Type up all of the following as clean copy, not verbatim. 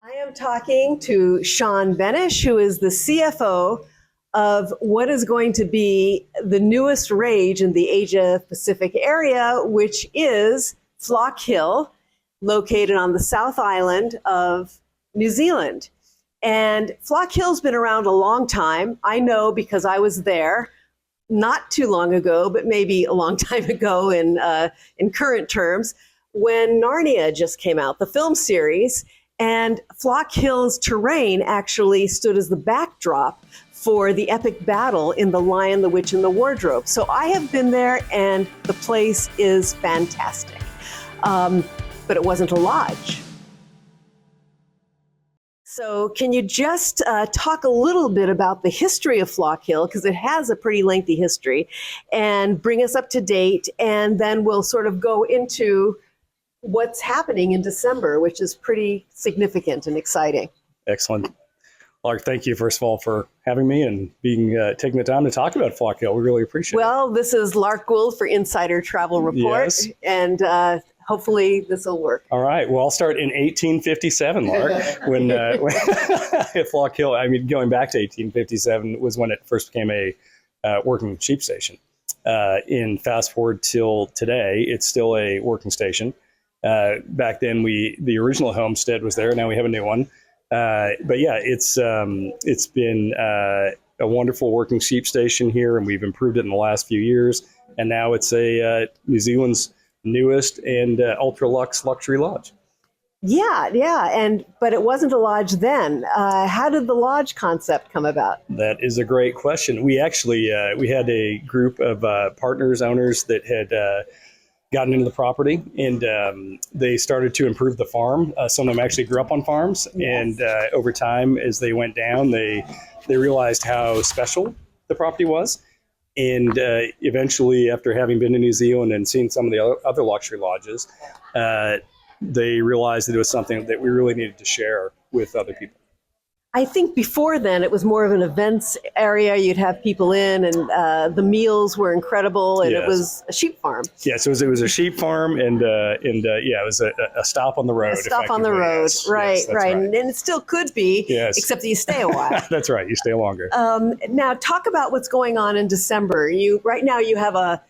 I am talking to Sean Benish, who is the CFO of what is going to be the newest rage in the Asia Pacific area, which is Flock Hill, located on the South Island of New Zealand. And Flock Hill's been around a long time. I know because I was there not too long ago, but maybe a long time ago in current terms, when Narnia just came out, the film series. And Flock Hill's terrain actually stood as the backdrop for the epic battle in The Lion, the Witch, and the Wardrobe. So I have been there, and the place is fantastic. But it wasn't a lodge. So can you just talk a little bit about the history of Flock Hill, because it has a pretty lengthy history, and bring us up to date, and then we'll sort of go into what's happening in December, which is pretty significant and exciting. Excellent. Lark, thank you, first of all, for having me and taking the time to talk about Flock Hill. We really appreciate it. Well, this is Lark Gould for Insider Travel Report, Yes. And hopefully this will work. All right. Well, I'll start in 1857, Lark, when Flock Hill, I mean, going back to 1857 was when it first became a working sheep station. In fast forward till today, it's still a working station. Back then, the original homestead was there. Now we have a new one. But yeah, it's been a wonderful working sheep station here, and we've improved it in the last few years. And now it's a New Zealand's newest and ultra luxury lodge. Yeah, but it wasn't a lodge then. How did the lodge concept come about? That is a great question. We actually we had a group of partners, owners that had gotten into the property, and they started to improve the farm. Some of them actually grew up on farms, yes. And over time, as they went down, they realized how special the property was. And eventually, after having been to New Zealand and seen some of the other luxury lodges, they realized that it was something that we really needed to share with other people. I think before then it was more of an events area. You'd have people in, and the meals were incredible, and yes. It was a sheep farm. Yes, it was a sheep farm, and yeah, it was a stop on the road. A stop on the road, yes. Right, yes, right. right. And it still could be, yes. Except that you stay a while. That's right, you stay longer. Now, talk about what's going on in December. Right now you have an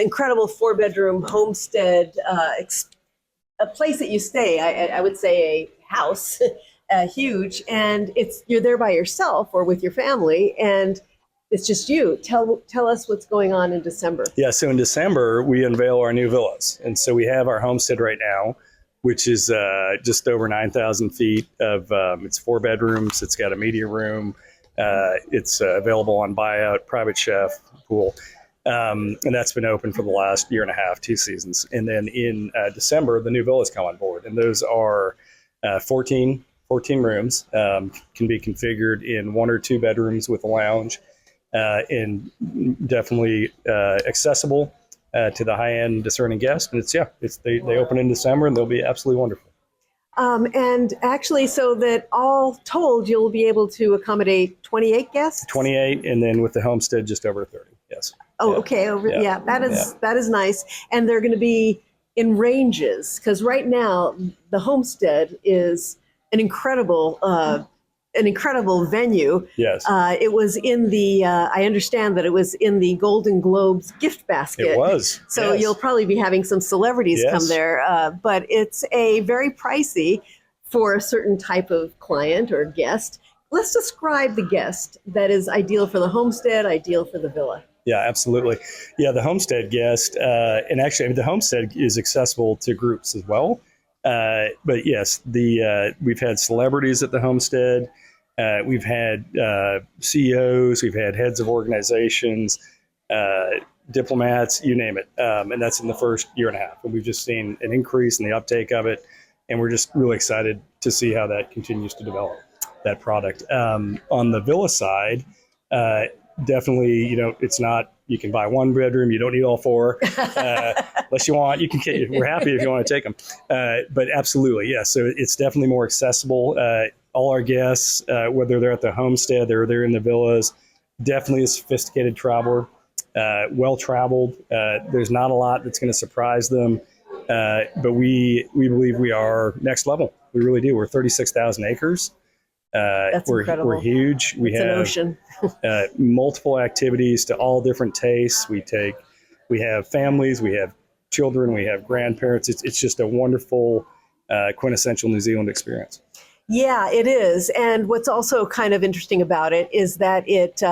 incredible 4-bedroom homestead, a place that you stay. I would say a house. Huge, and you're there by yourself or with your family, and it's just you. Tell us what's going on in December. Yeah, so in December we unveil our new villas, and so we have our homestead right now, which is just over 9,000 feet of. It's 4 bedrooms. It's got a media room. It's available on buyout, private chef, pool, and that's been open for the last year and a half, 2 seasons. And then in December, the new villas come on board, and those are 14 rooms, can be configured in 1 or 2 bedrooms with a lounge, and definitely accessible to the high-end discerning guest. And they open in December, and they'll be absolutely wonderful. And actually, so that all told, you'll be able to accommodate 28 guests? 28, and then with the homestead, just over 30, yes. Oh, yeah. Okay. Yeah, that is nice. And they're going to be in ranges, because right now, the homestead is an incredible venue. Yes. It was in the, I understand that it was in the Golden Globes gift basket. It was. So yes. You'll probably be having some celebrities yes. come there. But it's a very pricey for a certain type of client or guest. Let's describe the guest that is ideal for the homestead, ideal for the villa. Yeah, absolutely. Yeah, the homestead guest, and actually the homestead is accessible to groups as well. But yes, we've had celebrities at the homestead. We've had CEOs. We've had heads of organizations, diplomats, you name it. And that's in the first year and a half. And we've just seen an increase in the uptake of it. And we're just really excited to see how that continues to develop, that product. On the villa side, definitely, it's not, you can buy 1 bedroom. You don't need all 4, unless you want. You can. We're happy if you want to take them. But absolutely, yeah. So it's definitely more accessible. All our guests, whether they're at the homestead or they're in the villas, definitely a sophisticated traveler, well traveled. There's not a lot that's going to surprise them. But we believe we are next level. We really do. We're 36,000 acres. That's incredible. We're huge. We It's an have ocean. multiple activities to all different tastes. We have families, we have children, we have grandparents. It's just a wonderful, quintessential New Zealand experience. Yeah, it is. And what's also kind of interesting about it is that it's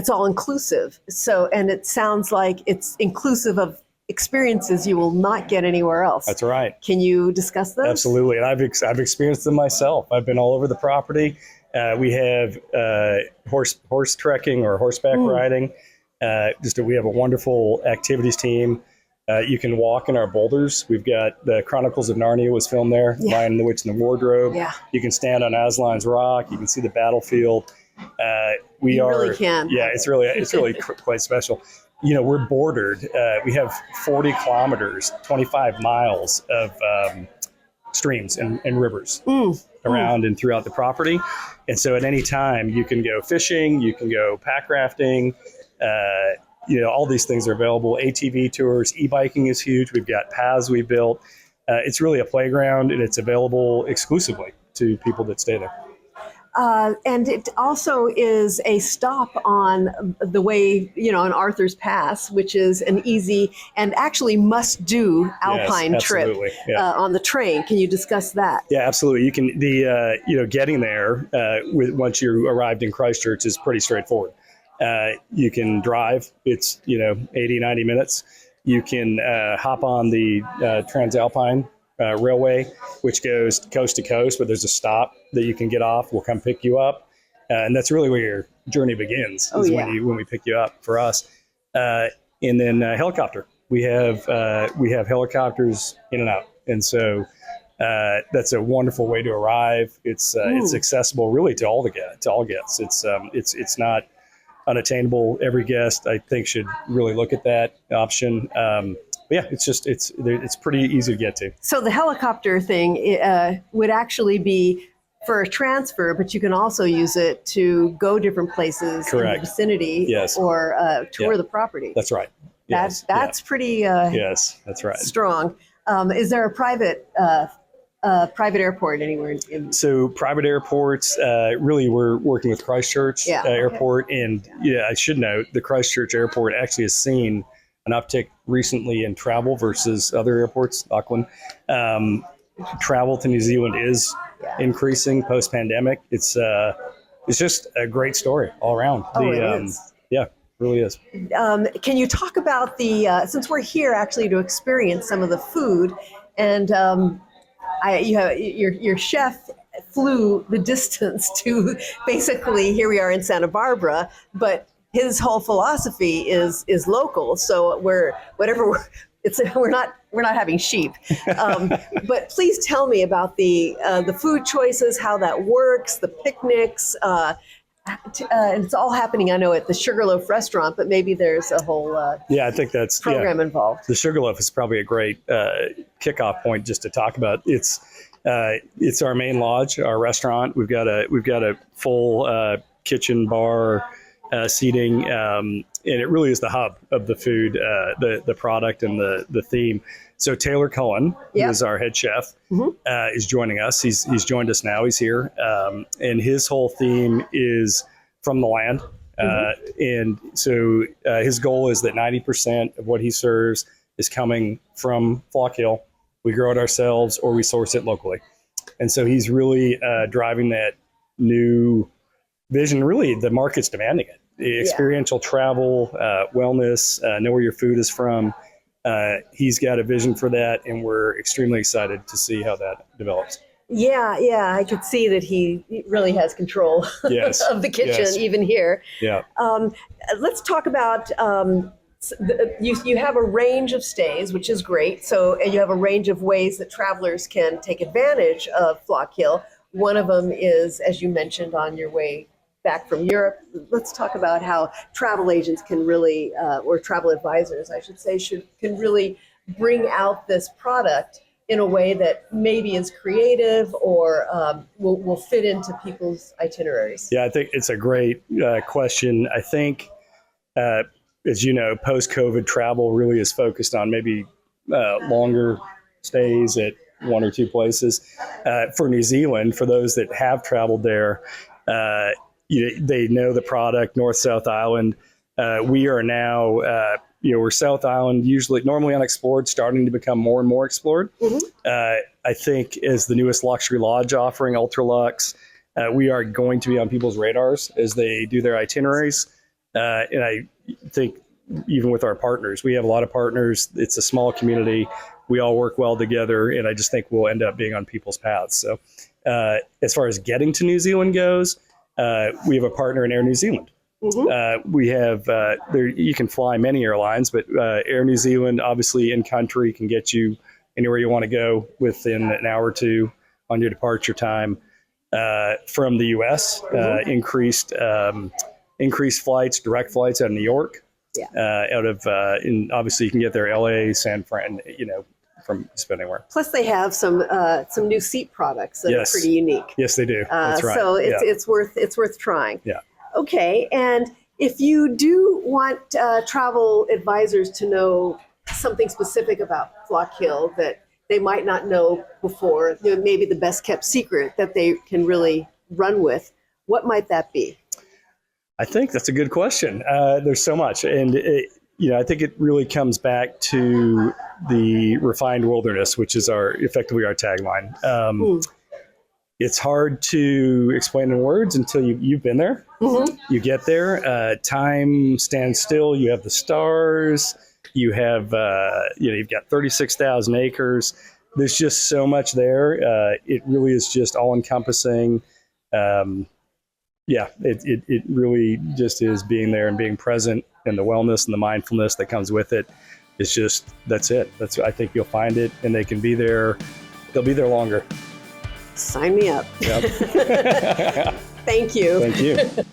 all inclusive. So, and it sounds like it's inclusive of experiences you will not get anywhere else. That's right. Can you discuss those? Absolutely. And I've experienced them myself. I've been all over the property. We have horse trekking or horseback riding. We have a wonderful activities team. You can walk in our boulders. We've got the Chronicles of Narnia was filmed there, Yeah. Lion, the Witch, and the Wardrobe. Yeah. You can stand on Aslan's Rock. You can see the battlefield. You really can. Yeah, it's really quite special. We're bordered. We have 40 kilometers, 25 miles of streams and rivers around and throughout the property. And so at any time you can go fishing, you can go pack rafting, all these things are available. ATV tours, e-biking is huge. We've got paths we built. It's really a playground, and it's available exclusively to people that stay there. And it also is a stop on the way, on Arthur's Pass, which is an easy and actually must-do alpine trip on the train. Can you discuss that? Yeah, absolutely. You can getting there once you arrived in Christchurch is pretty straightforward. You can drive. It's 80, 90 minutes. You can hop on the Transalpine Railway, which goes coast to coast, but there's a stop that you can get off. We'll come pick you up, and that's really where your journey begins. When we pick you up for us, and then helicopter. We have helicopters in and out, and so that's a wonderful way to arrive. It's accessible really to all guests. It's not unattainable. Every guest, I think, should really look at that option. Yeah, it's pretty easy to get to. So the helicopter thing would actually be for a transfer, but you can also use it to go different places in the vicinity, or tour the property. That's right. That's pretty. Yes, that's right. Strong. Is there a private airport anywhere? So private airports, really, we're working with Christchurch Airport, and I should note the Christchurch Airport actually has seen an uptick recently in travel versus other airports. Auckland, travel to New Zealand is increasing post-pandemic. It's just a great story all around. It is. Yeah, really is. Can you talk about since we're here actually to experience some of the food, and your chef flew the distance to basically here we are in Santa Barbara, but his whole philosophy is local. So we're not having sheep. But please tell me about the food choices, how that works, the picnics. And it's all happening, I know, at the Sugarloaf restaurant, but maybe there's a whole I think that's program involved. The Sugarloaf is probably a great kickoff point just to talk about. It's our main lodge, our restaurant. We've got a full kitchen, bar, seating, and it really is the hub of the food, the product, and the theme. So Taylor Cullen, who is our head chef, is joining us. He's joined us now. He's here, and his whole theme is from the land. And so his goal is that 90% of what he serves is coming from Flock Hill. We grow it ourselves, or we source it locally. And so he's really driving that new vision. Really, the market's demanding it. Experiential travel, wellness, know where your food is from. He's got a vision for that, and we're extremely excited to see how that develops. Yeah, I could see that he really has control of the kitchen, even here. Yeah. Let's talk about, you have a range of stays, which is great. So, and you have a range of ways that travelers can take advantage of Flock Hill. One of them is, as you mentioned, on your way back from Europe. Let's talk about how travel agents can really, or travel advisors, I should say, can really bring out this product in a way that maybe is creative or will fit into people's itineraries. Yeah, I think it's a great question. I think, as you know, post-COVID travel really is focused on maybe longer stays at one or two places. For New Zealand, for those that have traveled there, they know the product, North-South Island. We are now, we're South Island, normally unexplored, starting to become more and more explored. I think as the newest luxury lodge offering, Ultralux, we are going to be on people's radars as they do their itineraries. And I think even with our partners, we have a lot of partners. It's a small community. We all work well together, and I just think we'll end up being on people's paths. So as far as getting to New Zealand goes, we have a partner in Air New Zealand. We have, you can fly many airlines, but Air New Zealand, obviously in country, can get you anywhere you want to go within an hour or two on your departure time. From the U.S., increased flights, direct flights out of New York. Obviously you can get there, L.A., San Fran, from just about anywhere. Plus, they have some new seat products that are pretty unique. Yes, they do. That's right. So it's worth trying. Yeah. Okay, and if you do want travel advisors to know something specific about Flock Hill that they might not know before, maybe the best kept secret that they can really run with, what might that be? I think that's a good question. There's so much, and I think it really comes back to the refined wilderness, which is effectively our tagline. It's hard to explain in words until you've been there. You get there, time stands still. You have the stars. You have, you've got 36,000 acres. There's just so much there. It really is just all encompassing. It really just is being there and being present, and the wellness and the mindfulness that comes with it. It's just, that's it. I think you'll find it, and they can be there. They'll be there longer. Sign me up. Yep. Thank you. Thank you.